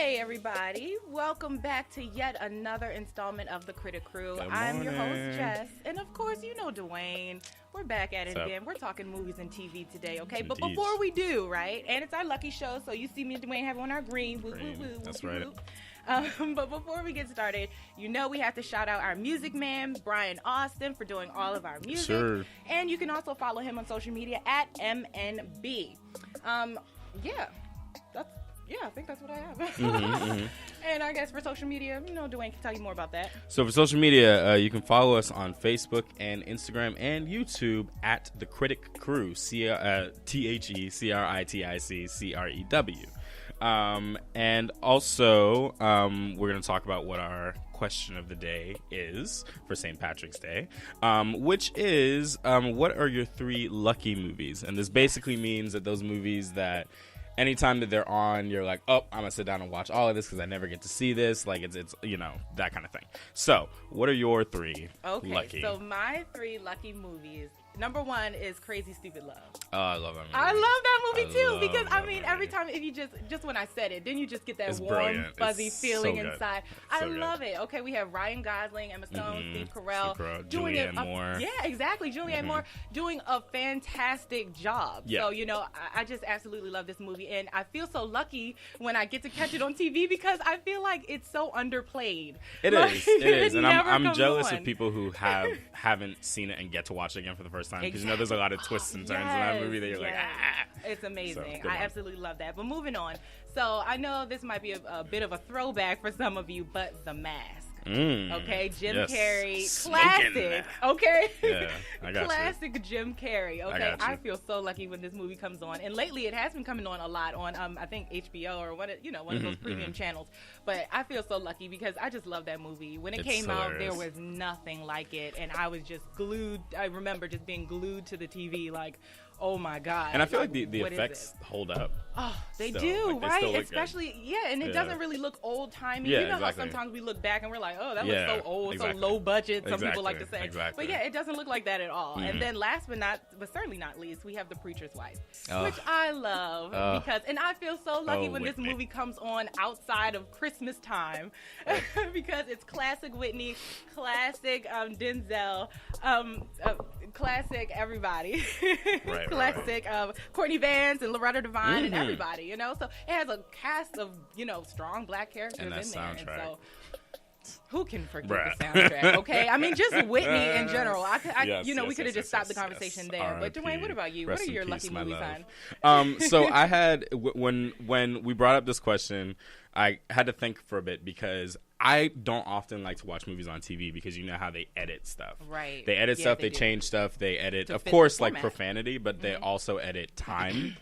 Hey everybody, welcome back to yet another installment of the Critic Crew. I'm your host Jess, and of course you know Dwayne. We're back at it again. We're talking movies and TV today, okay? But before we do, right, and it's our lucky show, so you see me and Dwayne have on our green. Woo, woo, woo, That's woo, right. woo. But before we get started, you know we have to shout out our music man, Brian Austin, for doing all of our music. Sure. And you can also follow him on social media at MNB. I think that's what I have. And I guess for social media, you know, Dwayne can tell you more about that. So for social media, you can follow us on Facebook and Instagram and YouTube at The Critic Crew, TheCriticcrew. And also, we're going to talk about what our question of the day is for St. Patrick's Day, which is, what are your 3 lucky movies? And this basically means that those movies that anytime that they're on, you're like, oh, I'm going to sit down and watch all of this because I never get to see this. Like, it's you know, that kind of thing. So, what are your 3 lucky? Okay, so my 3 lucky movies. Number 1 is Crazy Stupid Love. Oh, I love that movie. I love that movie too because I mean every time if you just when I said it, then you just get that warm, brilliant. fuzzy It's feeling so good. inside. So I love it. Okay, we have Ryan Gosling, Emma Stone, Steve Carell, doing Julianne Moore. Yeah, exactly. Julianne Moore doing a fantastic job. Yeah. So you know, I just absolutely love this movie, and I feel so lucky when I get to catch it on TV because I feel like it's so underplayed. It is, and I'm jealous on. of people who haven't seen it and get to watch it again for the first time because you know there's a lot of twists and turns in that movie that you're like, ah. It's amazing. So, I absolutely love that. But moving on. So I know this might be a bit of a throwback for some of you, but The Mask. Okay, Jim Carrey, classic. Okay, yeah, I got classic Jim Carrey. Okay, I feel so lucky when this movie comes on, and lately it has been coming on a lot on I think HBO or one of those premium channels. But I feel so lucky because I just love that movie. When it came out, there was nothing like it, and I was just glued. I remember just being glued to the TV, like, oh my god. And I feel like the effects hold up. Oh, they still. do, Like, right? Especially, and it doesn't really look old timey. Yeah, you know exactly. how sometimes we look back and we're like, oh, that looks so old, exactly. so low budget. Some people like to say, exactly. but yeah, it doesn't look like that at all. And then last but certainly not least, we have The Preacher's Wife, which I love because, and I feel so lucky when this movie comes on outside of Christmas time because it's classic Whitney, classic Denzel, classic everybody, classic Courtney Vance and Loretta Devine and everybody, you know. So it has a cast of, strong black characters in there. Soundtrack. And so who can forget the soundtrack? Okay, I mean, just Whitney in general. We could have just stopped the conversation there. But Dwayne, what about you? What are your lucky movies on? So I had when we brought up this question, I had to think for a bit because I don't often like to watch movies on TV because you know how they edit stuff. Right. They edit stuff. They change stuff. They edit, of course, like profanity, but they also edit time.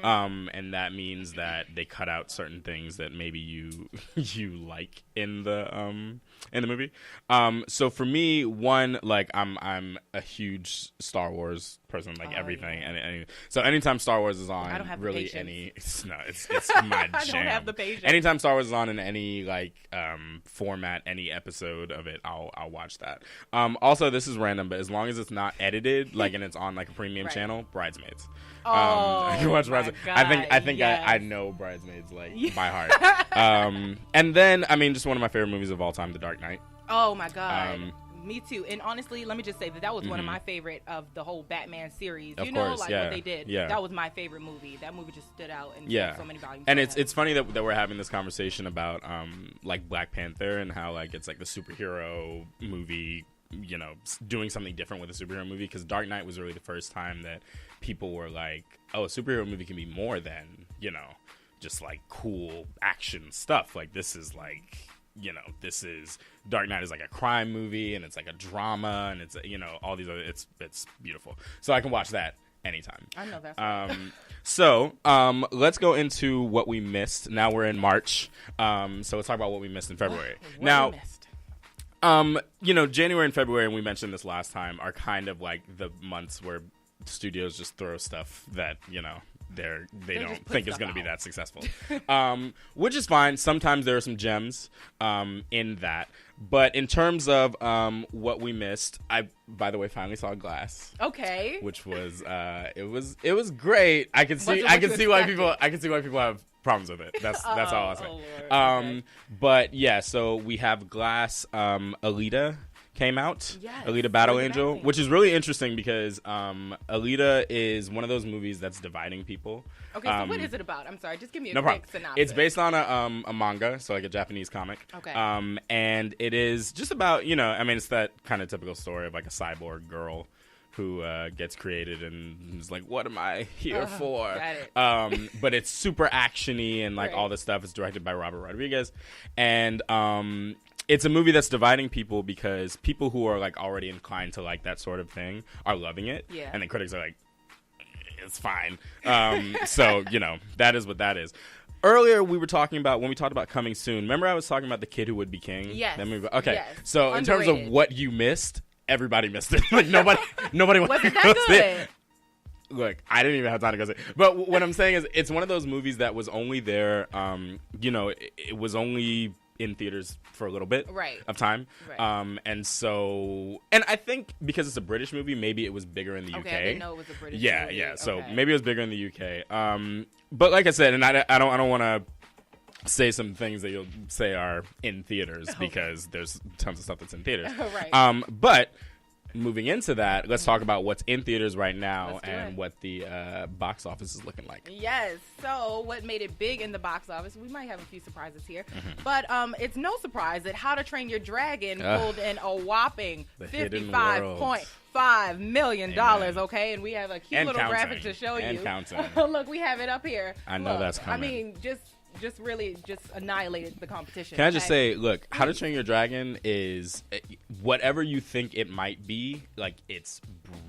And that means that they cut out certain things that maybe you like in the movie. So for me, one, like I'm a huge Star Wars person, like everything, and so anytime Star Wars is on, I don't have really the patience. it's my jam. I don't have the patience. Anytime Star Wars is on in any format, any episode of it, I'll watch that. Also, this is random, but as long as it's not edited, like, and it's on like a premium channel, Bridesmaids. I can watch Bridesmaids. I think I know Bridesmaids like by heart. And then I mean, just one of my favorite movies of all time, The Dark Knight. Oh my god. Me too. And honestly, let me just say that was one of my favorite of the whole Batman series. Of course, what they did. Yeah. That was my favorite movie. That movie just stood out in so many volumes. And it's funny that we're having this conversation about like Black Panther and how like it's like the superhero movie, doing something different with a superhero movie, because Dark Knight was really the first time that people were like, oh, a superhero movie can be more than, just like cool action stuff. Like this is like, this is Dark Knight is like a crime movie and it's like a drama and it's, all these other, it's beautiful. So I can watch that anytime. I know that. So let's go into what we missed. Now we're in March. So let's talk about what we missed in February. What we missed? January and February, and we mentioned this last time, are kind of like the months where studios just throw stuff that, they don't think is going to be that successful, which is fine. Sometimes there are some gems in that. But in terms of what we missed, I, by the way, finally saw Glass. Okay. Which was it was great. I can see why people have problems with it. That's all I'll say. Okay. But yeah, so we have Glass. Alita came out. Yes, Alita Battle really Angel, amazing. which is really interesting because Alita is one of those movies that's dividing people. Okay, so what is it about? I'm sorry, just give me a No quick problem. synopsis. It's based on a manga, so like a Japanese comic. Okay. And it is just about, it's that kind of typical story of like a cyborg girl who gets created and is like, what am I here for? Got it. But it's super actiony and like Right. all this stuff. It's directed by Robert Rodriguez. And it's a movie that's dividing people because people who are like already inclined to like that sort of thing are loving it. Yeah. And then critics are like, it's fine. So, that is what that is. Earlier, we were talking about, when we talked about Coming Soon, remember I was talking about The Kid Who Would Be King? Yes. That movie? Okay. Yes. So in terms of Underrated. what you missed, everybody missed it. Like nobody Wasn't that good? Look, I didn't even have time to go see it. But what I'm saying is it's one of those movies that was only there, it was only in theaters for a little bit of time. Right. And I think because it's a British movie, maybe it was bigger in the UK. Okay, I didn't know it was a British movie. Yeah. So Okay. maybe it was bigger in the UK. But like I said, and I don't want to say some things that you'll say are in theaters because there's tons of stuff that's in theaters. Right. But moving into that, let's talk about what's in theaters right now Let's do and it. what the box office is looking like. Yes. So what made it big in the box office? We might have a few surprises here, Mm-hmm. but it's no surprise that How to Train Your Dragon pulled in a whopping The hidden $55.5 million. Amen. Okay, and we have a cute And little counting. graphic to show And you. counting. Look, we have it up here. I know that's coming. I mean, just really annihilated the competition. Can I just okay? say, look, How to Train Your Dragon is whatever you think it might be, like, it's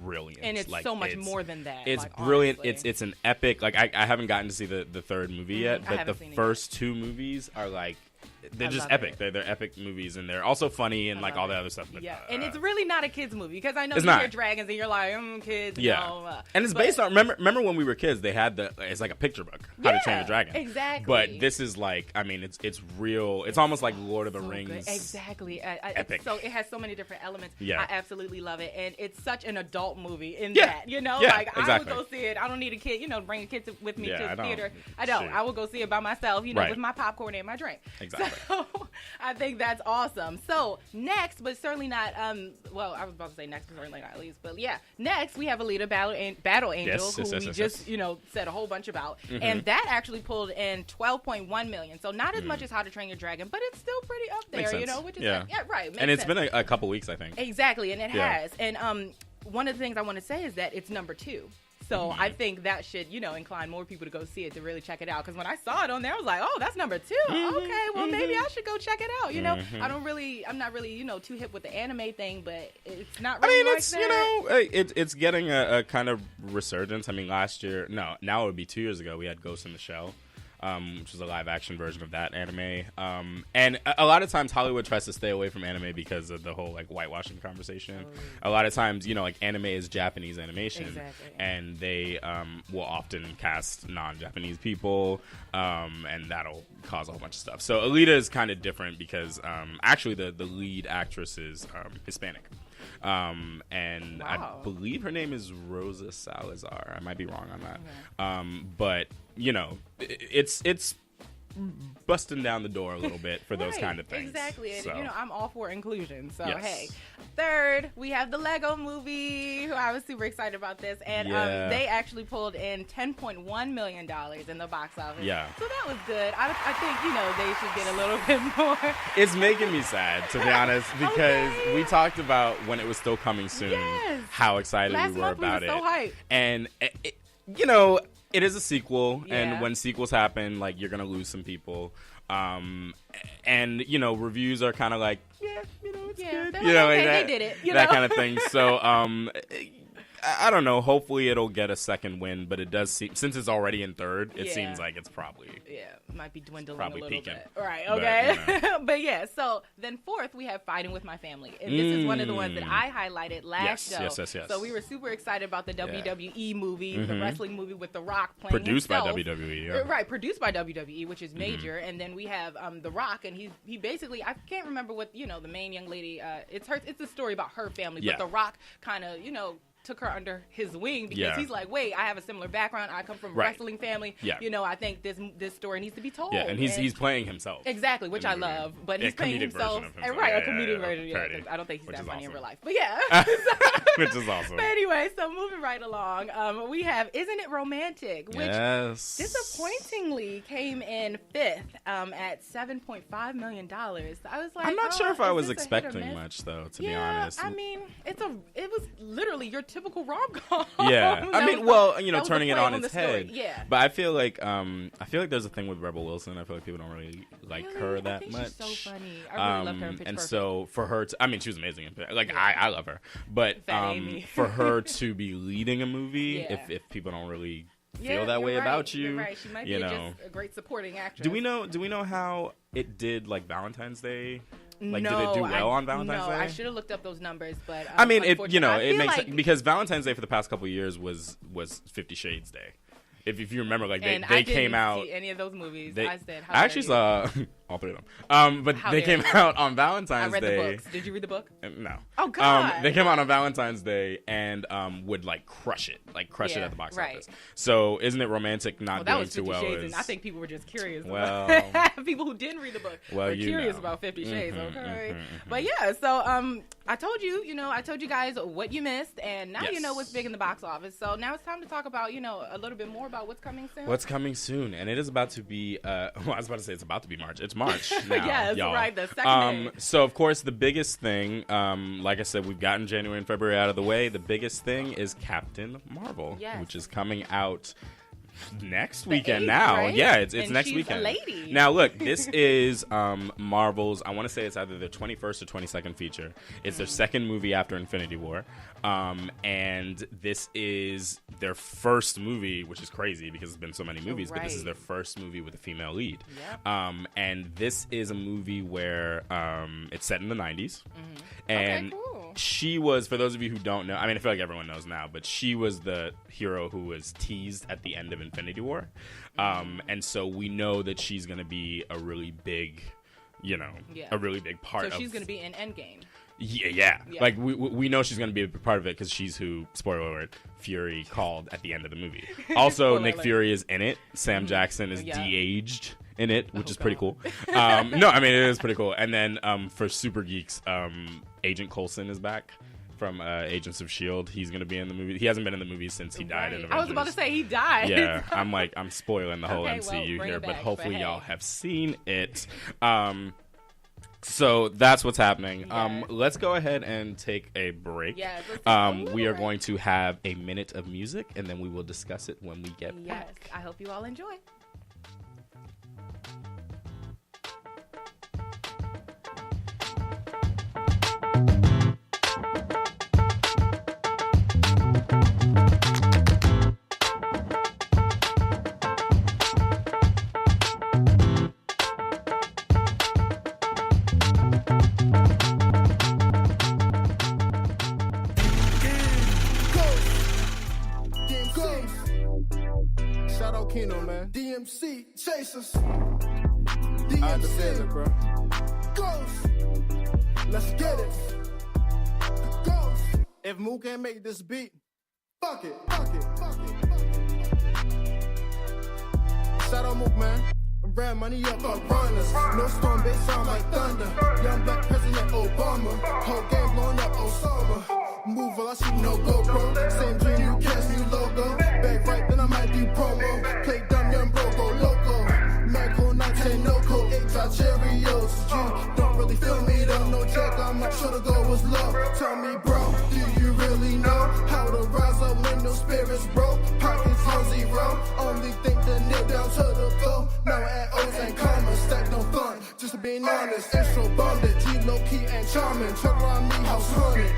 brilliant. And it's like, so much more than that. It's like, brilliant. honestly. It's an epic, like, I haven't gotten to see the third movie yet, I but the haven't seen it first two movies are, like, they're I just love epic. it. They're epic movies, and they're also funny and, like, all the other stuff. But, Yeah, and it's really not a kids movie because I know It's you not. hear dragons and you're like, kids. Yeah, and it's but- based on remember when we were kids, they had it's like a picture book, How to Train Your Dragon. Exactly. But this is like, I mean, it's real. It's almost like Lord of the so Rings. good. Exactly. Epic. So it has so many different elements. Yeah. I absolutely love it, and it's such an adult movie in Yeah. that. Yeah, like exactly. I would go see it. I don't need a kid. Bring a kid with me Yeah, to I the don't. theater. I don't. Shoot. I will go see it by myself. Right. With my popcorn and my drink. Exactly. So I think that's awesome. So next, but certainly not. Well, I was about to say next, but certainly not least. But yeah, next we have Alita Battle Angel, who we just said a whole bunch about, and that actually pulled in $12.1 million. So not as much as How to Train Your Dragon, but it's still pretty up there. Makes sense. Which is Yeah. right. Makes And it's sense. been a couple weeks, I think. Exactly, and it Yeah. has. And one of the things I want to say is that it's number 2. So I think that should, incline more people to go see it, to really check it out. Because when I saw it on there, I was like, oh, that's number 2. Okay, well, maybe I should go check it out. I'm not really, too hip with the anime thing, but it's not really like it's that. it's getting a kind of resurgence. I mean, now it would be 2 years ago we had Ghost in the Shell, which was a live action version of that anime. And a lot of times Hollywood tries to stay away from anime because of the whole like whitewashing conversation. A lot of times, like anime is Japanese animation, Exactly. and they will often cast non-Japanese people, and that'll cause a whole bunch of stuff. So Alita is kind of different because actually the lead actress is Hispanic. And Wow. I believe her name is Rosa Salazar. I might be wrong on that. But it's busting down the door a little bit for those kind of things. Exactly. And, So, I'm all for inclusion. So, Yes. hey. Third, we have the Lego movie. I was super excited about this. And Yeah. they actually pulled in $10.1 million in the box office. Yeah. So that was good. I think, they should get a little bit more. it's making me sad, to be honest, because we talked about when it was still coming soon, Yes. how excited Last we were month we about were it. so hyped. And, it is a sequel, Yeah. and when sequels happen, like, you're going to lose some people. And, reviews are kind of like, it's Yeah, good. they're like, okay, that, they did it, that kind of thing. So, I don't know. Hopefully it'll get a second win, but it does seem, since it's already in third, it Yeah. seems like it's probably... Yeah, might be dwindling Probably a little peaking. bit. Right, But, okay. But yeah, so then fourth, we have Fighting with My Family. And this is one of the ones that I highlighted last show. Yes. So we were super excited about the WWE movie, the wrestling movie with The Rock playing Produced by himself. WWE. Yeah. Right, produced by WWE, which is major. And then we have The Rock, and he basically, I can't remember what, the main young lady, it's a story about her family, Yeah. but The Rock kind of, took her under his wing because he's like, wait, I have a similar background. I come from a wrestling family. Yeah. You know, I think this story needs to be told. Yeah, and he's playing himself. Exactly, which I love. But he's playing himself. Right, a comedic version. Yeah, I don't think he's that funny in real life. But yeah. Which is awesome. But anyway, so moving right along, we have Isn't It Romantic? Which disappointingly came in 5th at $7.5 million. I was like, I'm not sure if I was expecting much, though, to be honest. I mean, it was literally your typical rom-com. Yeah. I mean, well, you know, turning it on its head. Yeah. But I feel like there's a thing with Rebel Wilson. I feel like people don't really like her that much. She's so funny. I really love her in Pitch and Perfect. So for her to, I mean, she was amazing in Like, I love her. But for her to be leading a movie, if people don't really feel that way about you, you're right. She might be just a great supporting actress. Do we know how it did, like, Valentine's Day? Like, did it do well on Valentine's Day? No, I should have looked up those numbers, but I mean, it makes sense because Valentine's Day for the past couple of years was 50 Shades Day. If you remember, like they came out. I didn't see any of those movies. I said, I actually saw all 3 of them. But they came out on Valentine's Day. I read the books. Did you read the book? No. Oh God. They came out on Valentine's Day and would like crush it at the box office. So Isn't It Romantic not doing too well? And I think people were just curious. Well, people who didn't read the book were curious about 50 Shades. Okay. But yeah, so I told you guys what you missed, and now you know what's big in the box office. So now it's time to talk about a little bit more about what's coming soon. What's coming soon, and it is about to be. I was about to say it's about to be March. It's March now. Yes, y'all. Right. The second day. So of course the biggest thing, like I said, we've gotten January and February out of the way. The biggest thing is Captain Marvel, which is coming out next weekend 8th, now. Right? Yeah, it's next she's weekend. A lady. Now look, this is Marvel's, I want to say it's either their 21st or 22nd feature. It's their second movie after Infinity War. And this is their first movie, which is crazy because it's been so many movies, but this is their first movie with a female lead. Yep. And this is a movie where it's set in the 90s. And she was, for those of you who don't know, I mean, I feel like everyone knows now, but she was the hero who was teased at the end of Infinity War. And so we know that she's going to be a really big, a really big part of... So she's going to be in Endgame. Yeah. Like, we know she's going to be a part of it because she's who, spoiler alert, Fury called at the end of the movie. Also, Nick Fury is in it. Sam Jackson is de-aged in it, which is pretty cool. No, I mean, it is pretty cool. And then for super geeks, Agent Coulson is back from Agents of S.H.I.E.L.D. He's going to be in the movie. He hasn't been in the movie since he died in Avengers. I was about to say he died. Yeah, I'm spoiling the whole MCU here, but hopefully y'all have seen it. So that's what's happening. Yes. Let's go ahead and take a break. Yes, we are going to have a minute of music, and then we will discuss it when we get back. Yes, I hope you all enjoy. DMC chasers. DMC, bro. Ghost. Let's get it. Ghost. If Moo can't make this beat, fuck it. Shout out Mook, man. Brand money up, fuck runners. No storm, they sound like thunder. Young black President Obama. Whole game blowing up Osama. Move while I shoot no GoPro. Same dream, new cast, new logo. Back right, then I might do promo. Play dumb, young bro, go loco. Michael 19, no code, 8 drop Cheerios. You don't really feel me though, no joke. I'm not sure the goal was low. Tell me, bro, do you really know how to rise up when no spirits broke? Pockets on 0. Only think the nil down to the floor. Now at O's and commas, stack no fun. Just being honest, intro bonded. G low key and charming. Truck around me, house hunted.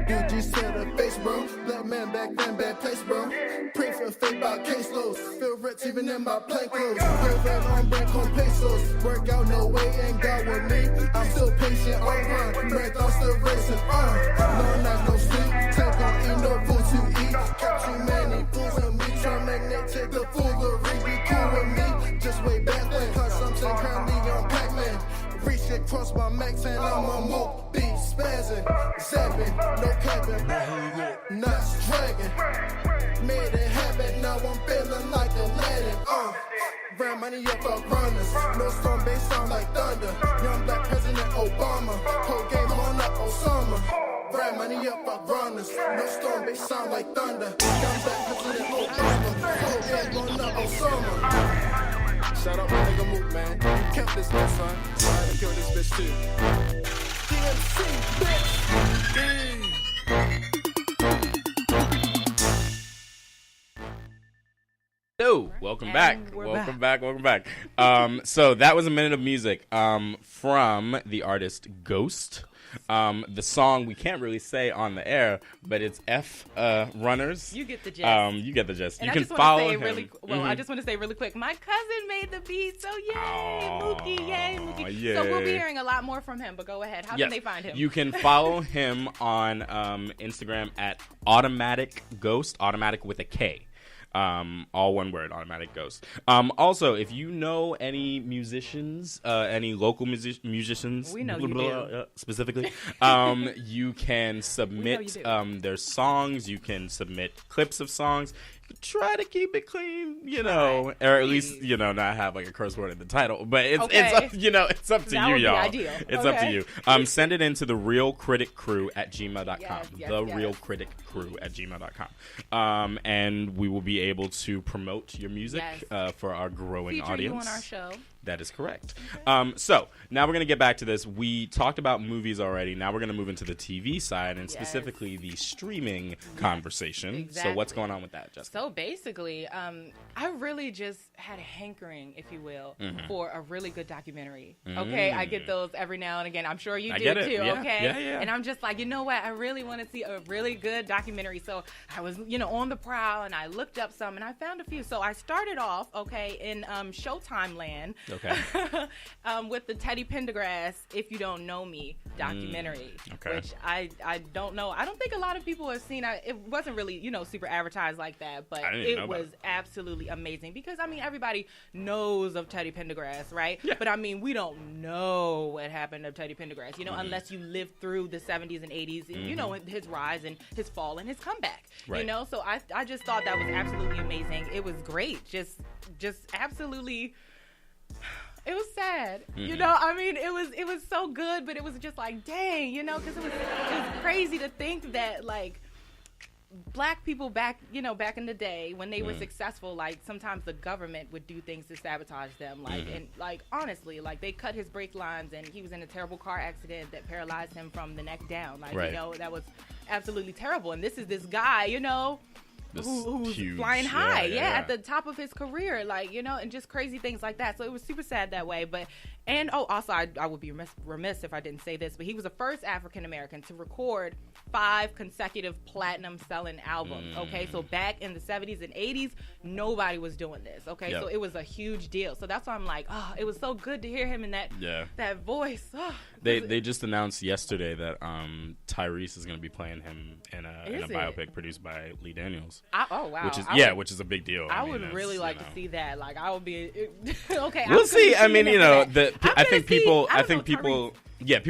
DG set a face, bro. Black man back then, bad place, bro. Pray for fate by caseloads. Feel rich even in my plain clothes. Feel red on bank on pesos. Work out no way, ain't got with me. I'm still patient, on run. Marathon still racing, no nights, no sleep. Tank on eat, no food to eat. Kept too many fools in me. Tryna make they take the foolery. Be cool with me. Just way back then. Cause something currently on Pac-Man. Reach it, cross my max and I'm on Mook. Beat spazzing, zapping, no capping. Nuts, money up for runners. No storm bass sound like thunder. Young black president Obama. Whole game blown up Osama. Brand money up for runners. No storm bass sound like thunder. Young black president Obama. Whole game blown up Osama. Shout out my nigga Mook, man. You kept this one, son. So I had to kill this bitch too. DMC, bitch. Hello, welcome back. Welcome back. So that was a minute of music from the artist Ghost. The song we can't really say on the air, but it's F Runners. You get the gist. You get the gist. And you I can just follow say him. I just want to say really quick, my cousin made the beat, so yay, Mookie, yay, Mookie. Yay. So we'll be hearing a lot more from him, but go ahead. How can they find him? You can follow him on Instagram at Automatic Ghost, Automatic with a K. All one word, Automatic Ghost. Also, if you know any musicians, any local musicians, we know you do. Specifically, you can submit their songs. You can submit clips of songs. Try to keep it clean, or at least not have like a curse word in the title. But it's it's up to you, y'all. Ideal. It's up to you. Send it in to the Real Critic Crew at gmail.com. Real Critic Crew at gmail.com. And we will be able to promote your music for our growing audience. You on our show. That is correct. Okay. So now we're going to get back to this. We talked about movies already. Now we're going to move into the TV side and specifically the streaming conversation. Exactly. So what's going on with that, Jessica? So basically, I really just had a hankering, if you will, for a really good documentary. Okay, I get those every now and again. I'm sure you do too. Yeah. Okay, yeah. And I'm just like, you know what? I really want to see a really good documentary. So I was, on the prowl, and I looked up some, and I found a few. So I started off, in Showtime land. Okay. With the Teddy Pendergrass "If You Don't Know Me" documentary, which I don't know. I don't think a lot of people have seen. It wasn't really super advertised like that, but it was absolutely amazing because everybody knows of Teddy Pendergrass, right? Yeah. But we don't know what happened to Teddy Pendergrass, unless you lived through the 70s and 80s, and his rise and his fall and his comeback, right. So I just thought that was absolutely amazing. It was great, just absolutely. It was sad, it was so good, but it was just like, dang, because it was crazy to think that black people back in the day when they were successful, sometimes the government would do things to sabotage them, and honestly, they cut his brake lines and he was in a terrible car accident that paralyzed him from the neck down, right. That was absolutely terrible. And this is this guy, who's huge, flying high, at the top of his career, and just crazy things like that. So it was super sad that way. But also I would be remiss if I didn't say this, but he was the first African American to record 5 consecutive platinum selling albums. Okay, so back in the 70s and 80s, nobody was doing this. Okay, so it was a huge deal. So that's why I'm like, it was so good to hear him in that voice. They just announced yesterday that Tyrese is going to be playing him in a biopic produced by Lee Daniels. Wow. Which is a big deal. I would really like to see that. I would be okay. We'll see. I think people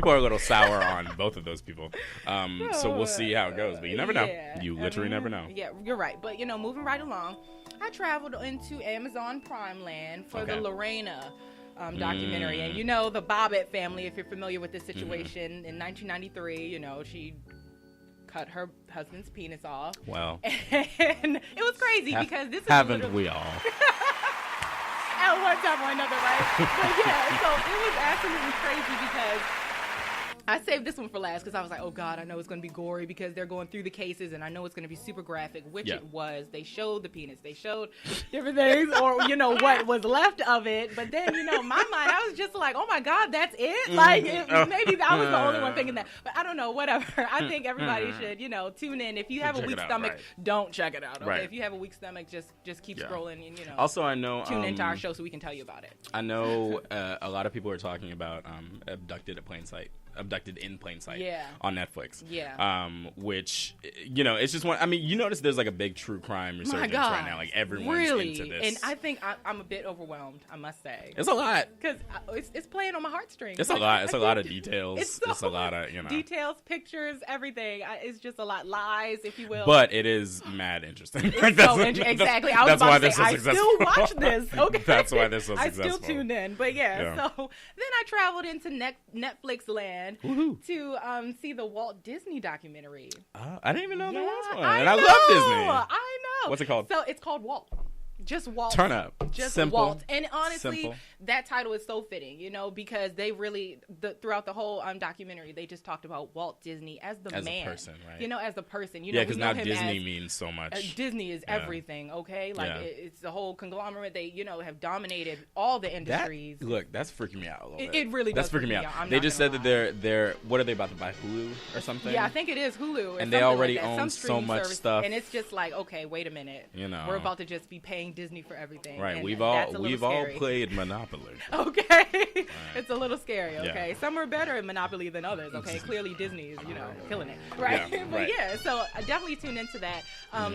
are a little sour on both of those people. So we'll see how it goes. But you never know. You literally never know. Yeah, you're right. But moving right along, I traveled into Amazon Prime Land for the Lorena documentary, and the Bobbitt family. If you're familiar with this situation, in 1993, she cut her husband's penis off. Wow. And it was crazy because this is haven't we all? At one time or another, right? But so it was absolutely crazy because I saved this one for last because I was like, oh God, I know it's going to be gory because they're going through the cases and I know it's going to be super graphic, which it was. They showed the penis. They showed different things or, what was left of it. But then, in my mind, I was just like, oh my God, that's it? Maybe I was the only one thinking that. But I don't know, whatever. I think everybody should, tune in. If you have a weak stomach, don't check it out. Okay? Right. If you have a weak stomach, just keep scrolling and, Also, I know... tune into our show so we can tell you about it. I know a lot of people are talking about Abducted at Plain Sight. Abducted in Plain Sight Yeah. on Netflix. Yeah. Which, you know, it's just one. I mean, you notice there's like a big true crime resurgence right now. Like everyone's into this. And I think I'm a bit overwhelmed, I must say. It's a lot. Because it's playing on my heartstrings. It's a lot. It's a lot of details. It's a lot of, you know. Details, pictures, everything. It's just a lot. Lies, if you will. But it is mad interesting. Exactly. I was about to say, I still watch this. Okay. That's why they're so successful. I still tune in. But yeah. So then I traveled into Netflix land to see the Walt Disney documentary. I didn't even know there was one. I love Disney. I know. What's it called? So it's called Walt. Just Walt. Turn up. Just Simple. Walt. And honestly, Simple. that title is so fitting, you know, because they really, throughout the whole documentary, they just talked about Walt Disney as the man. As a person, right? You know, as a person. You know, because now Disney means so much. Disney is everything, okay? Like, it's the whole conglomerate. They, you know, have dominated all the industries. That's freaking me out a little bit. It really does. That's freaking me out. They just said that they're, what are they about to buy, Hulu or something? Yeah, I think it is Hulu. And they already own so much stuff. And it's just like, okay, wait a minute. You know. We're about to just be paying Disney for everything. Right, and we've all played Monopoly. Okay, right. It's a little scary. Okay, yeah. Some are better at Monopoly than others. Okay, clearly Disney is killing it. Right, yeah, but yeah, so I definitely tuned into that.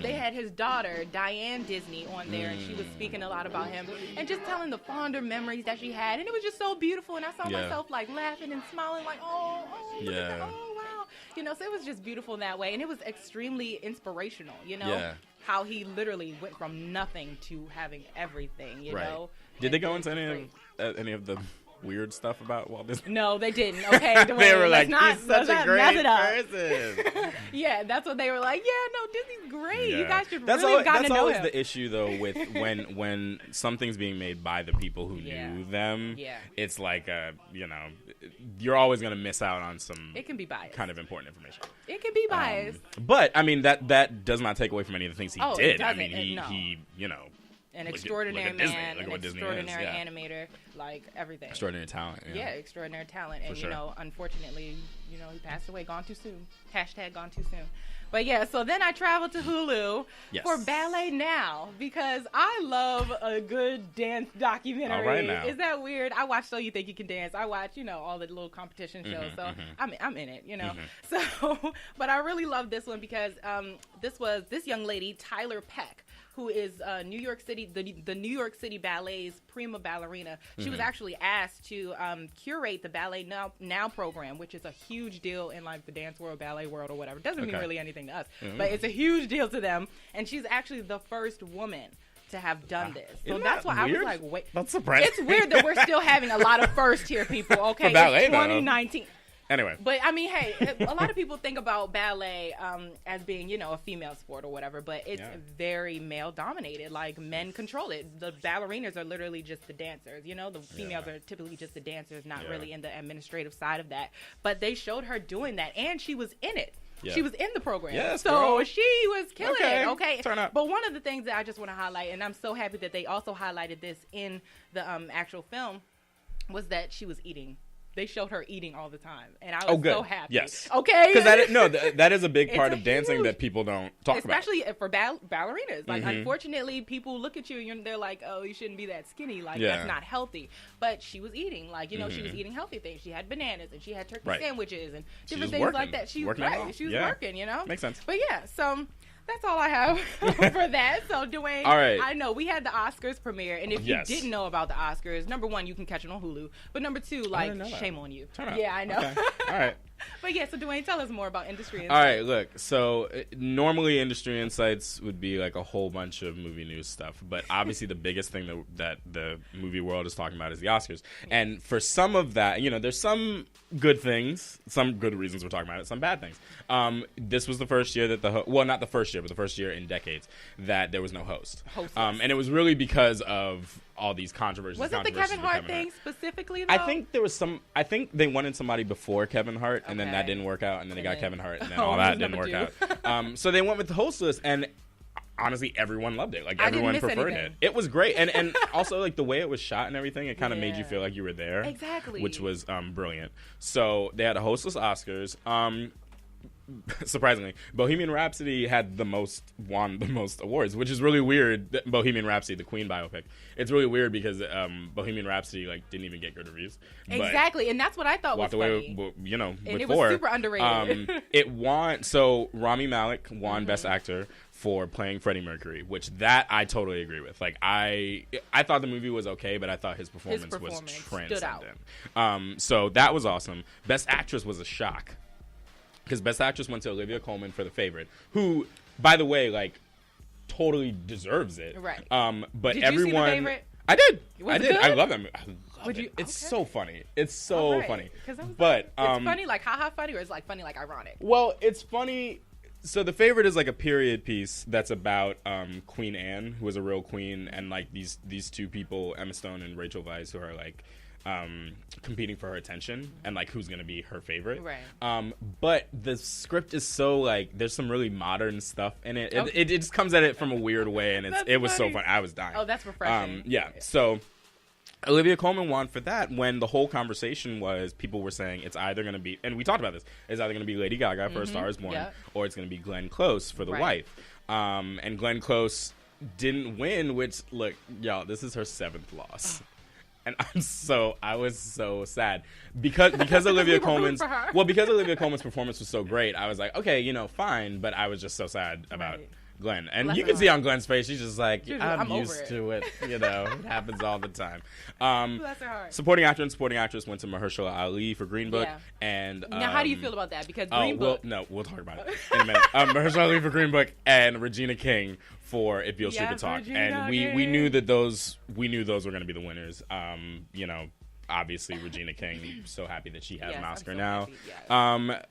They had his daughter Diane Disney on there, and she was speaking a lot about him and just telling the fonder memories that she had, and it was just so beautiful. And I saw myself like laughing and smiling, like oh wow, you know. So it was just beautiful in that way, and it was extremely inspirational. You know. Yeah. How he literally went from nothing to having everything, you know. Did they go into any of the weird stuff about Walt Disney? No, they didn't. Okay, Dwayne, they were like, he's such a great person. Yeah, that's what they were like. Yeah, no, Disney's great. Yeah. You guys should really have gotten to know him. That's always the issue, though, with when something's being made by the people who knew them. Yeah. It's like, you know, you're always going to miss out on some. It can be biased. Kind of important information. It can be biased. But I mean that does not take away from any of the things he did. I mean, he you know. An extraordinary man, an extraordinary animator, like everything. Extraordinary talent. Yeah, extraordinary talent. And, you know, unfortunately, you know, he passed away, gone too soon. # gone too soon. But yeah, so then I traveled to Hulu for Ballet Now because I love a good dance documentary. All right now. Is that weird? I watch So You Think You Can Dance. I watch, you know, all the little competition shows. So I'm in it, you know. So, but I really love this one because this young lady, Tyler Peck, who is New York City, the New York City Ballet's prima ballerina. She was actually asked to curate the Ballet Now program, which is a huge deal in like the dance world, ballet world, or whatever. It doesn't mean really anything to us, but it's a huge deal to them. And she's actually the first woman to have done this. So that's why I was like, wait. That's surprising. It's weird that we're still having a lot of first tier people, okay? For ballet, it's 2019. Though. Anyway. But, I mean, hey, a lot of people think about ballet as being, you know, a female sport or whatever, but it's very male-dominated. Like, men control it. The ballerinas are literally just the dancers, you know? The females are typically just the dancers, not really in the administrative side of that. But they showed her doing that, and she was in it. Yeah. She was in the program. Yes, so girl. she was killing it, okay? Turn up. But one of the things that I just want to highlight, and I'm so happy that they also highlighted this in the actual film, was that she was eating. They showed her eating all the time, and I was so happy. Yes. Okay. Because that is a big part of dancing that people don't talk about. Especially for ballerinas. Like, unfortunately, people look at you and they're like, "Oh, you shouldn't be that skinny. Like, that's not healthy." But she was eating. Like, you know, she was eating healthy things. She had bananas and she had turkey sandwiches and different things like that. She was working. You know, makes sense. But yeah, so. That's all I have for that. So, Dwayne, all right. I know we had the Oscars premiere, and if you didn't know about the Oscars, number one, you can catch it on Hulu. But number two, like, shame on you. Yeah, I know. Okay. All right. But yeah, so Dwayne, tell us more about Industry Insights. All right, look. So normally Industry Insights would be like a whole bunch of movie news stuff, but obviously the biggest thing that the movie world is talking about is the Oscars. And for some of that, you know, there's some good things, some good reasons we're talking about it, some bad things. This was the first year that not the first year, but the first year in decades that there was no host. And it was really because of all these controversies. Was it the Kevin Hart thing specifically, though? I think they wanted somebody before Kevin Hart, and then that didn't work out, and then they got Kevin Hart, and then all that didn't work out. So they went with the hostless, and honestly, everyone loved it. Like, everyone preferred it. It was great. And also, like, the way it was shot and everything, it kind of made you feel like you were there. Exactly. Which was brilliant. So they had a hostless Oscars. surprisingly, Bohemian Rhapsody won the most awards, which is really weird. Bohemian Rhapsody, the Queen biopic. It's really weird because Bohemian Rhapsody didn't even get good reviews. Exactly, and that's what I thought was funny. And it was super underrated. It won. So Rami Malek won Best Actor for playing Freddie Mercury, which that I totally agree with. I thought the movie was okay, but I thought his performance was transcendent. So that was awesome. Best Actress was a shock. Because Best Actress went to Olivia Colman for The Favorite, who, by the way, totally deserves it. Right. But did everyone, you see The Favorite? I did. Was it good? I love that movie. I love it. It's so funny. It's so funny. But it's funny, haha funny, or it's funny, ironic. Well, it's funny. So The Favorite is a period piece that's about Queen Anne, who was a real queen, and these two people, Emma Stone and Rachel Weisz, who are competing for her attention and who's gonna be her favorite. Right. But the script is so there's some really modern stuff in it. It just comes at it from a weird way, and it was so fun. I was dying. Oh, that's refreshing. Yeah. So Olivia Colman won for that when the whole conversation was people were saying it's either going to be, and we talked about this, it's either going to be Lady Gaga for A Star Is Born, or it's going to be Glenn Close for The Wife. And Glenn Close didn't win, which, look, y'all, this is her 7th loss. And I was so sad because Olivia Colman's performance was so great. I was like, okay, fine, but I was just so sad about Glenn. And you can see on Glenn's face, she's just I'm used to it. It happens all the time. Bless her heart. Supporting actor and supporting actress went to Mahershala Ali for Green Book. Yeah. And now, how do you feel about that? Because Green Book. We'll talk about it in a minute. Mahershala Ali for Green Book and Regina King for If Beale Street Could Talk. And we knew that those were going to be the winners. Obviously, Regina King, so happy that she has an Oscar now.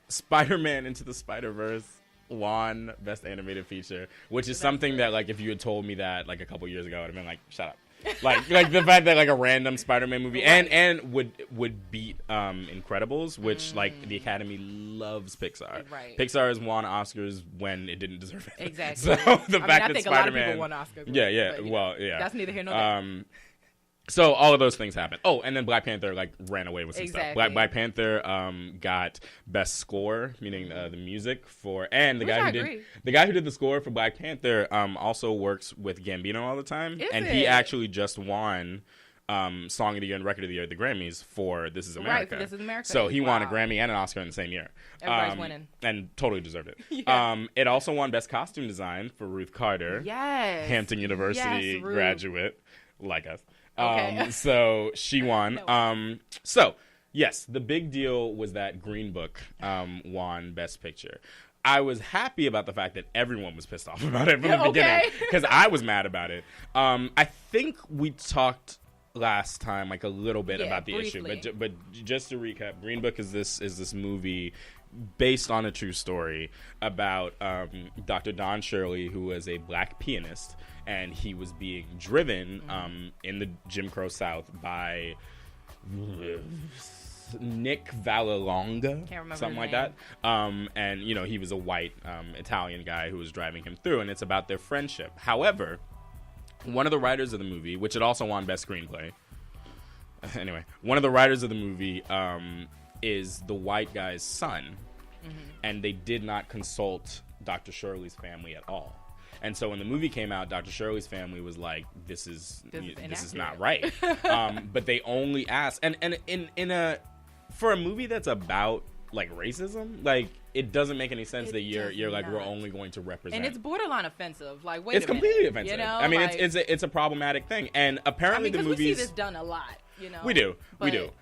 Spider-Man Into the Spider-Verse won Best Animated Feature, which is something that if you had told me that a couple years ago, I would have been like, shut up. The fact that a random Spider-Man movie and would beat Incredibles, which the Academy loves Pixar. Right. Pixar has won Oscars when it didn't deserve it. Exactly. So the fact that Spider-Man, a lot of people won Oscars. That's neither here nor there. So all of those things happened. Oh, and then Black Panther ran away with some stuff. Exactly. Black Panther got best score, meaning the music for, and the guy who did the score for Black Panther also works with Gambino all the time, he actually just won Song of the Year and Record of the Year at the Grammys for This Is America. Right, for This Is America. So he won a Grammy and an Oscar in the same year. Everybody's winning. And totally deserved it. Yeah. It also won Best Costume Design for Ruth Carter. Yes. Hampton University graduate, like us. Okay. So she won. So yes, the big deal was that Green Book won Best Picture. I was happy about the fact that everyone was pissed off about it from the beginning because I was mad about it. I think we talked last time a little bit about the briefly. issue, but just to recap, Green Book is this movie based on a true story about Dr. Don Shirley, who was a black pianist, and he was being driven in the Jim Crow South by Nick Vallelonga, something like that. And he was a white Italian guy who was driving him through, and it's about their friendship. However, one of the writers of the movie, which it also won Best Screenplay. Anyway, one of the writers of the movie is the white guy's son, and they did not consult Dr. Shirley's family at all. And so when the movie came out, Dr. Shirley's family was like, "This is not right." But they only asked, and for a movie that's about racism, it doesn't make any sense that you're we're only going to represent, and it's borderline offensive. Wait, it's completely offensive. I mean, it's a problematic thing, and apparently the movies we see this done a lot. We do.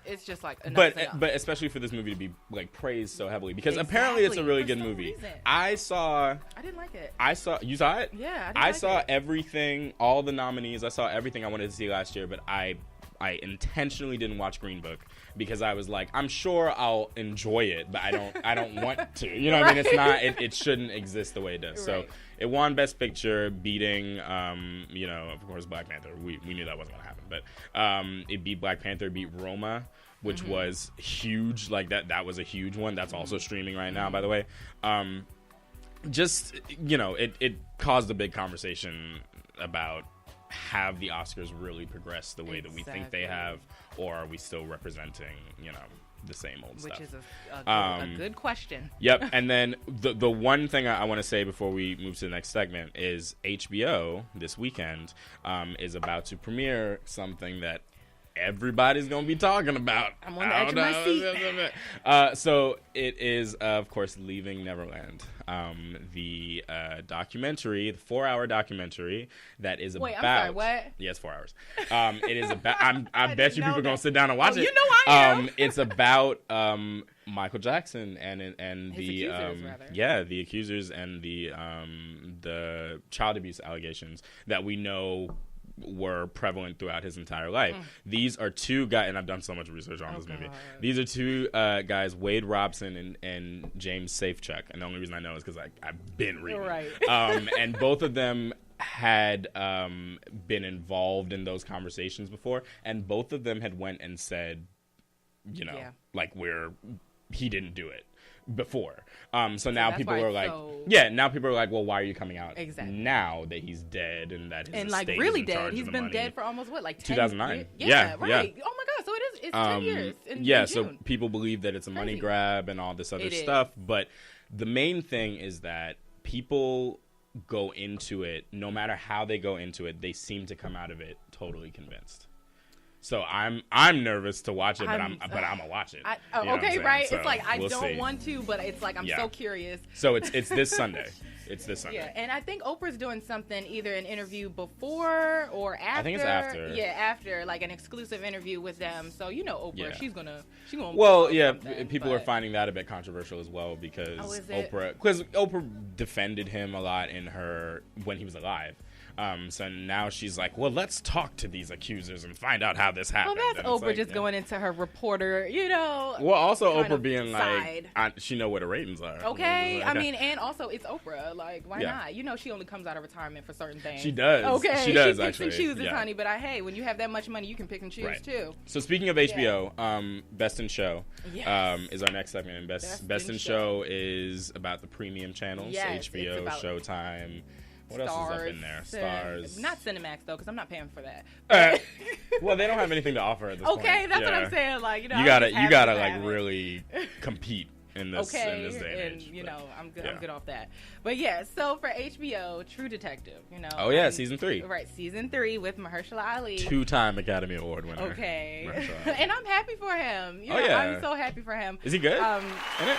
It's just but especially for this movie to be praised so heavily because apparently it's a really good movie. I didn't like it. You saw it? Yeah, I saw everything, all the nominees. I saw everything I wanted to see last year, but I intentionally didn't watch Green Book because I was like, I'm sure I'll enjoy it, but I don't want to. You know what I mean? It's not. It shouldn't exist the way it does. Right. So it won Best Picture, beating of course Black Panther. We knew that wasn't gonna happen, but it beat Black Panther, beat Roma, which was huge. That was a huge one. That's also streaming right now, by the way. It caused a big conversation about have the Oscars really progressed the way that we think they have, or are we still representing, the same old stuff? Which is a good question. Yep. And then the one thing I want to say before we move to the next segment is HBO this weekend is about to premiere something that everybody's going to be talking about. I'm on the edge of my seat. So it is, of course, Leaving Neverland. The documentary, the 4-hour documentary that is about... Wait, I'm sorry, what? Yeah, it's 4 hours. It is about... I bet you people are going to sit down and watch it. You know I am. It's about Michael Jackson and his accusers, rather. Yeah, the accusers and the child abuse allegations that we know were prevalent throughout his entire life. These are two guys, and I've done so much research on this movie. These are two guys, Wade Robson and James Safechuck, and the only reason I know is because I've been reading. Right. And both of them had been involved in those conversations before, and both of them had went and said, he didn't do it before. So now people are like, now people are like, well, why are you coming out now that he's dead and that his estate really is in charge dead? He's of the been money? dead for almost 10 2009. years? Yeah, right. Oh my god, so it's 10 years in June. So people believe that it's a money grab and all this other stuff, but the main thing is that people go into it, no matter how they go into it, they seem to come out of it totally convinced. So I'm nervous to watch it, but I'm gonna watch it. Okay, right? So it's like I we'll don't see. want to, but it's like I'm so curious. So it's this Sunday. It's this Sunday. Yeah, and I think Oprah's doing something, either an interview before or after. I think it's after. Yeah, after, like an exclusive interview with them. So Oprah, she's gonna. Well, yeah, people are finding that a bit controversial as well because Oprah defended him a lot when he was alive. So now she's like, well, let's talk to these accusers and find out how this happened. Well, that's Oprah just going into her reporter, Well, also Oprah being like, she know what her ratings are. Okay, and also it's Oprah. Like, why not? She only comes out of retirement for certain things. She does. Okay, she does, picks actually. and chooses, honey. But when you have that much money, you can pick and choose too. So speaking of HBO, Best in Show is our next segment. And Best in Show is about the premium channels, HBO, Showtime. What else is up in there? Stars. Not Cinemax, though, because I'm not paying for that. Well, they don't have anything to offer at this point. Okay, that's what I'm saying. Like, you gotta like really compete in this day and age. I'm good off that. But so for HBO, True Detective, Oh yeah, season 3. Right, season 3 with Mahershala Ali. 2-time Academy Award winner. Okay. And I'm happy for him. I'm so happy for him. Is he good? In it?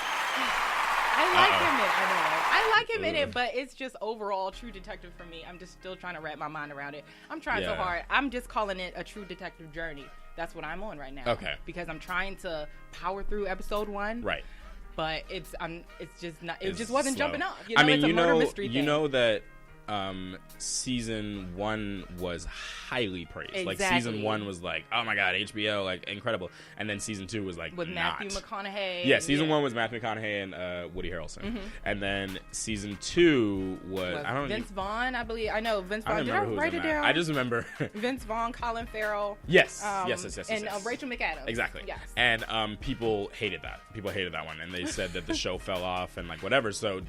I like him in it, but it's just overall True Detective for me. I'm just still trying to wrap my mind around it. I'm trying so hard. I'm just calling it a True Detective journey. That's what I'm on right now. Okay. Because I'm trying to power through episode 1. Right. But it's just not. It just wasn't slow. jumping up. It's a murder mystery thing. You know that season 1 was highly praised. Exactly. Like season 1 was like, oh my god, HBO, like incredible. And then season 2 was like with Matthew McConaughey. Yeah, season 1 was Matthew McConaughey and Woody Harrelson. And then season 2 was Vince Vaughn, I believe. I know Vince Vaughn. Did I write it down? I just remember Vince Vaughn, Colin Farrell. Yes. And Rachel McAdams. Exactly. Yes. And people hated that. People hated that one, and they said that the show fell off and like whatever. So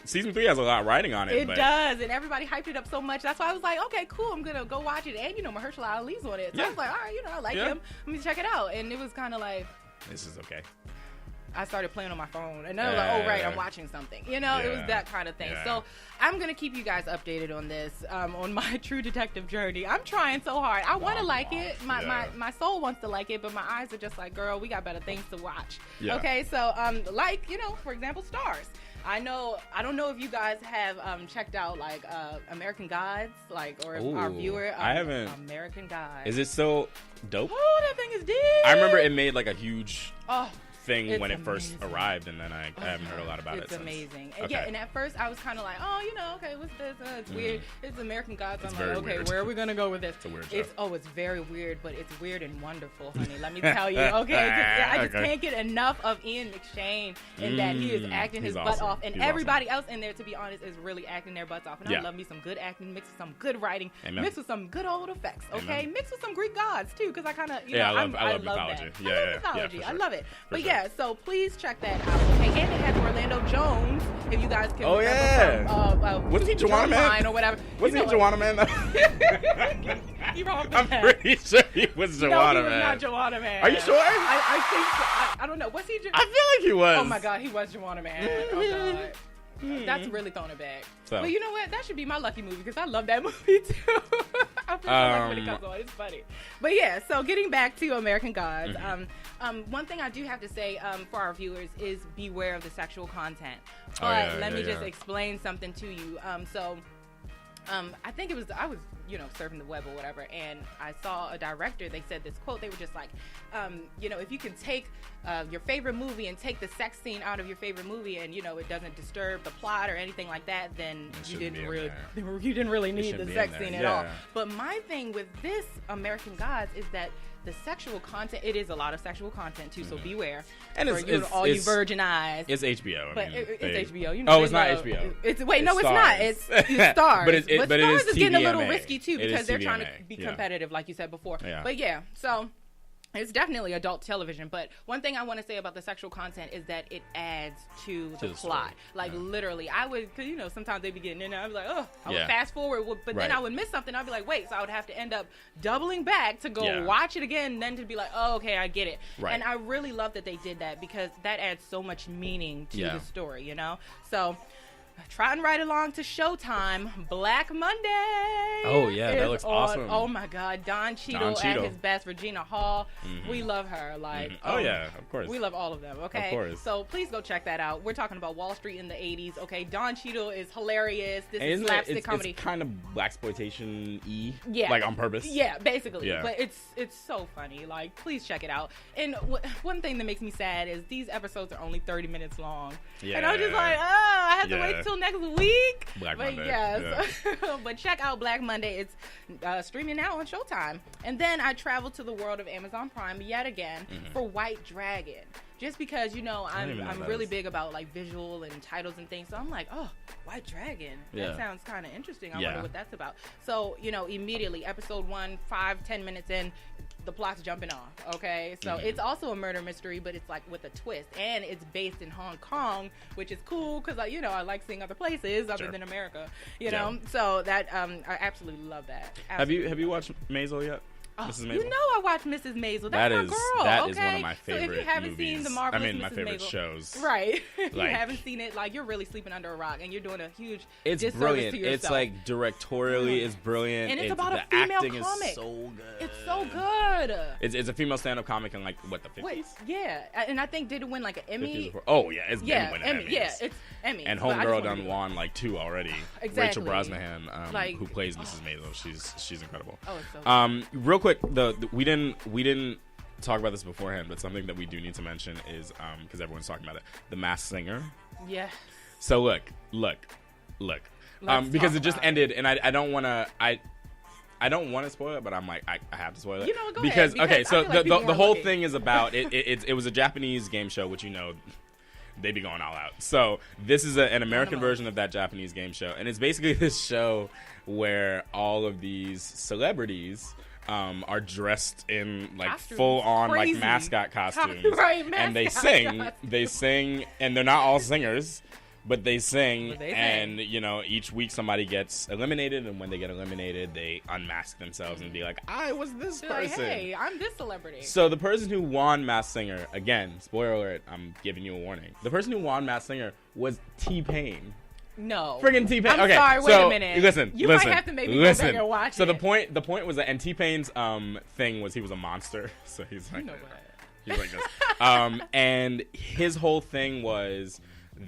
season 3 has a lot riding on it. It does, and everybody hyped it up so much. That's why I was like, okay, cool, I'm gonna go watch it. And Mahershala Ali's on it, so I was like, all right, I like him. Let me check it out. And it was kind of like, this is okay. I started playing on my phone, and then I was like, oh right, I'm watching something. It was that kind of thing. So I'm gonna keep you guys updated on this, on my True Detective journey. I'm trying so hard. I want to like it. My soul wants to like it, but my eyes are just like, girl, we got better things to watch. Yeah. Okay, so for example, Stars. I don't know if you guys have checked out like American Gods, or if our viewer. I haven't. American Gods. Is it so dope? Oh, that thing is deep. I remember it made like a huge thing when it amazing. First arrived, and then I haven't heard a lot about it since. It's amazing. Okay. Yeah, and at first I was kind of like, okay, what's this? It's weird. It's American Gods. It's I'm like, okay, weird. where are we gonna go with this? It's a weird show. It's very weird, but it's weird and wonderful, honey. Let me tell you. Okay, I just can't get enough of Ian McShane in that he is acting his butt off, and everybody else in there, to be honest, is really acting their butts off. And I love me some good acting, mixed with some good writing, mixed with some good old effects. Okay, mixed with some Greek gods too, because I kind of, I love mythology. That. I love mythology. Sure. I love it. But yeah, so please check that out. Okay, and it has Orlando Jones. If you guys can remember from, wasn't he Juwanna Mann or whatever? Wasn't he Juwanna Mann? You wrong with I'm that. pretty sure he was Juwanna Mann. No, he was not Juwanna Mann. Are you sure? I think so. I don't know. Was he? I feel like he was. Oh my God, he was Juwanna Mann. Oh God. That's really throwing it back. So. But you know what? That should be my lucky movie because I love that movie too. I feel so lucky when it comes on. It's funny. But yeah, so getting back to American Gods, one thing I do have to say for our viewers is beware of the sexual content. But let me just explain something to you. I think I was surfing the web or whatever, and I saw a director. They said this quote. They were just like, if you can take your favorite movie and take the sex scene out of your favorite movie, and it doesn't disturb the plot or anything like that, then you didn't really need the sex scene at all. But my thing with this American Gods is that the sexual content, it is a lot of sexual content too, so beware. And it's all you virgin eyes. It's HBO. It's HBO. It's not HBO. It's not. It's Stars. but Stars is getting a little TVMA. risky too because they're trying to be competitive, like you said before. Yeah. But yeah, so it's definitely adult television. But one thing I want to say about the sexual content is that it adds to the plot. Like literally, I would, because sometimes they be getting in there. I'd be like, oh, I would fast forward, but then I would miss something. I'd be like, wait, so I would have to end up doubling back to go watch it again, and then to be like, oh, okay, I get it. Right. And I really love that they did that because that adds so much meaning to the story, So try and ride along to Showtime, Black Monday. Oh, yeah, that looks awesome. Oh, my God. Don Cheadle at his best. Regina Hall. We love her. Oh, yeah, of course. We love all of them, okay? Of course. So please go check that out. We're talking about Wall Street in the 80s, okay? Don Cheadle is hilarious. This is slapstick comedy. It's kind of blaxploitation-y. Yeah. Like, on purpose. Yeah, basically. Yeah. But it's so funny. Like, please check it out. And one thing that makes me sad is these episodes are only 30 minutes long. Yeah. And I'm just like, I have to wait till next week. Black Monday. Yes. Yeah. But check out Black Monday. It's streaming now on Showtime. And then I traveled to the world of Amazon Prime yet again for White Dragon. Just because, I'm really big about like visual and titles and things. So I'm like, oh, White Dragon. That sounds kind of interesting. I wonder what that's about. So, immediately, episode 1, 5-10 minutes in, the plot's jumping off, okay? So it's also a murder mystery, but it's like with a twist. And it's based in Hong Kong, which is cool because, I like seeing other places other than America, know? So that, I absolutely love that. Absolutely. Have you watched Maisel yet? Mrs. Maisel? I watched Mrs. Maisel. That's my girl. That okay? is one of my favorite movies. So if you haven't seen the marvelous Mrs. my favorite Maisel, shows. Right. If you haven't seen it, like, you're really sleeping under a rock, and you're doing a huge disservice brilliant. To yourself. It's like directorially, it's brilliant. And it's about a female acting comic. Is so good. It's so good. It's a female stand-up comic in like what, the 50s? Wait, yeah, and I think did it win like an Emmy? Oh yeah, it's been winning Emmy. Emmys. Yeah, it's Emmy. And Homegirl done won like 2 already. Exactly. Rachel Brosnahan, who plays Mrs. Maisel, she's incredible. Oh, it's so good. Real quick, we didn't talk about this beforehand, but something that we do need to mention is because everyone's talking about it, The Masked Singer. Yeah. So look. Because it just ended, and I don't want to. I don't want to spoil it, but I'm like, I have to spoil it. Go because ahead. Okay, so the whole thing is about it was a Japanese game show, which they be going all out. So this is an American version of that Japanese game show, and it's basically this show where all of these celebrities are dressed in like costumes. Full on like mascot costumes, right, and they sing, and they're not all singers. But they sing, and each week somebody gets eliminated, and when they get eliminated, they unmask themselves and be like, "I was this person." Like, hey, I'm this celebrity. So the person who won Masked Singer, again, spoiler alert, I'm giving you a warning. The person who won Masked Singer was T-Pain. No, friggin' T-Pain. I'm sorry. Wait a minute. Listen. You might have to maybe go back and watch it. So the point was that, and T-Pain's thing was he was a monster. So he's like, he's like this. And his whole thing was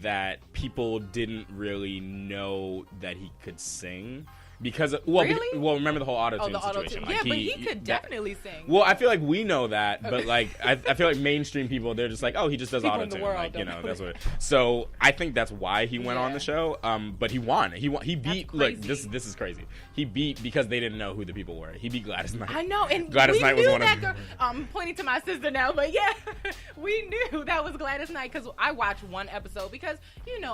that people didn't really know that he could sing because remember the whole auto-tune situation. Like, but he could definitely sing. Well, I feel like we know that, but like I feel like mainstream people, they're just like, oh, he just does auto-tune. Like, that's what. So I think that's why he went on the show. But he won. He beat. Look, this is crazy. He beat because they didn't know who the people were. He beat Gladys Knight. I know, and Gladys Knight was one that girl. I'm pointing to my sister now, but yeah, We knew that was Gladys Knight because I watched one episode because,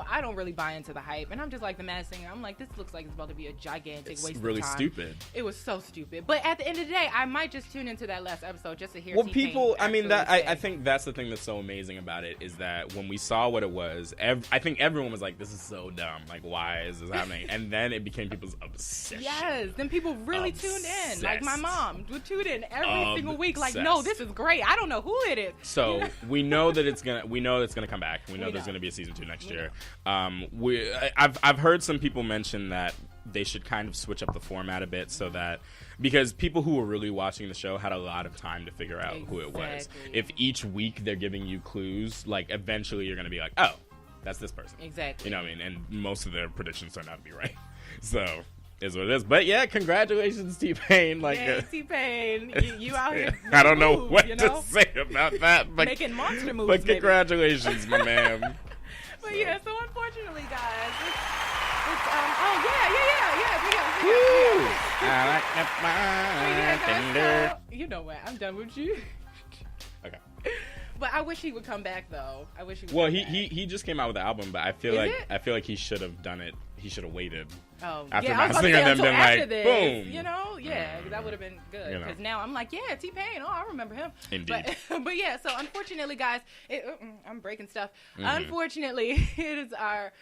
I don't really buy into the hype. And I'm just like the Masked Singer. I'm like, this looks like it's about to be a gigantic waste of time. It's really stupid. It was so stupid. But at the end of the day, I might just tune into that last episode just to hear Well, T-Pain people, I say. think that's the thing that's so amazing about it is that when we saw what it was, I think everyone was like, this is so dumb. Like, why is this happening? And then it became people's obsession. Yes. Then people really tuned in. Like, my mom would tune in every single week. Like, no, this is great. I don't know who it is. So we know that it's gonna come back. We know there's gonna be a season 2 next year. I've heard some people mention that they should kind of switch up the format a bit so that because people who were really watching the show had a lot of time to figure out who it was. If each week they're giving you clues, like eventually you're gonna be like, oh, that's this person. Exactly. You know what I mean? And most of their predictions turn out to be right. So is what it is. But yeah, congratulations, T-Pain. T-Pain, you out here. I don't know what to say about that. But, making monster moves. But congratulations, my man. But yeah, so unfortunately, guys, it's I like that. You know what? I'm done with you. Okay. But I wish he would come back, though. I wish he would. Well, he just came out with the album, but I feel like he should have done it. He should have waited. Oh, after I was about to say until after this, boom. That would have been good. Because now I'm like, yeah, T-Pain. Oh, I remember him. Indeed. But yeah, so unfortunately, guys, I'm breaking stuff. Unfortunately, it is our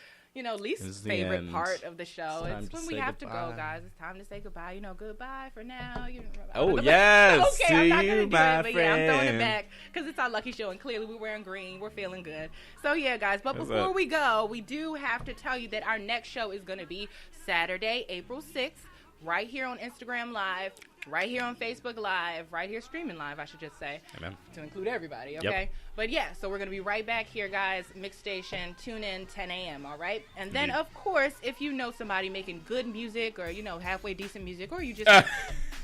least favorite part of the show. It's when we have to go, guys. It's time to say goodbye. Goodbye for now. Yes. Okay, I'm not gonna do it, but I'm throwing it back because it's our lucky show, and clearly we're wearing green. We're feeling good. So yeah, guys. But before we go, we do have to tell you that our next show is going to be Saturday, April 6th, right here on Instagram Live. Right here on Facebook Live, right here streaming live, I should just say. Amen. To include everybody, okay? Yep. But yeah, so we're going to be right back here, guys. Mix Station, tune in 10 a.m., all right? And then, of course, if you know somebody making good music or, halfway decent music, or you just...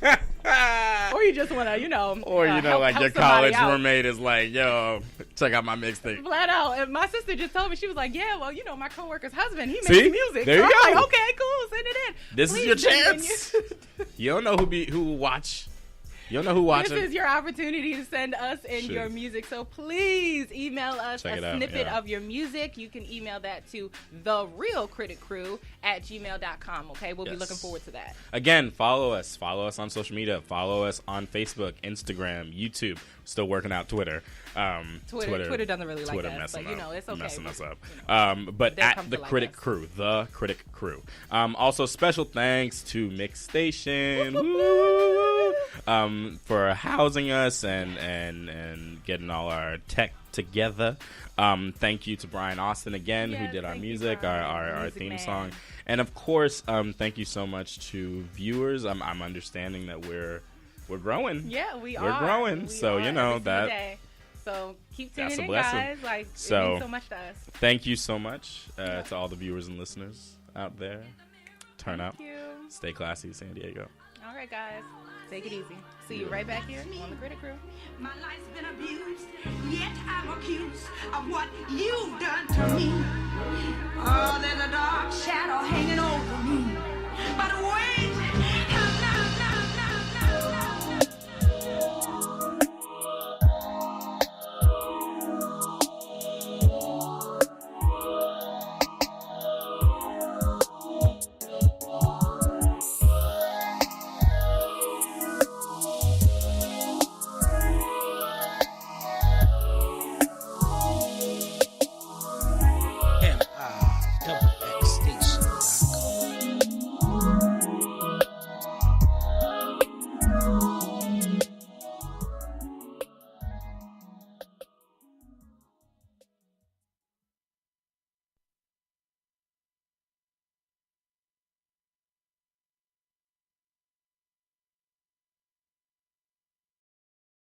or you just want to, Or, like your college roommate is like, yo, check out my mixtape. Flat out. And my sister just told me, she was like, yeah, well, my coworker's husband, he makes music. There you go. I'm like, okay, cool, send it in. This is your chance. You don't know who will watch. You don't know who watching. This is your opportunity to send us in your music. So please email us a snippet of your music. You can email that to therealcriticcrew@gmail.com. Okay, we'll be looking forward to that. Again, follow us. Follow us on social media. Follow us on Facebook, Instagram, YouTube. Still working out Twitter. Twitter doesn't really Twitter like us, but it's okay. Messing us up. But at the Critic Crew, the Critic Crew. Also, special thanks to Mix Station for housing us and getting all our tech together. Thank you to Brian Austin again, who did our music, our theme song, and of course, thank you so much to viewers. I'm understanding that we're growing. Yeah, we're growing. So that. So keep tuning in, blessing. guys. It means so much to us. Thank you so much to all the viewers and listeners out there. Turn up. Stay classy, San Diego. All right, guys. Take it easy. See you right back here on the Critic Crew. My life's been abused, yet I'm accused of what you've done to me. Oh, there's a dark shadow hanging over me. But wait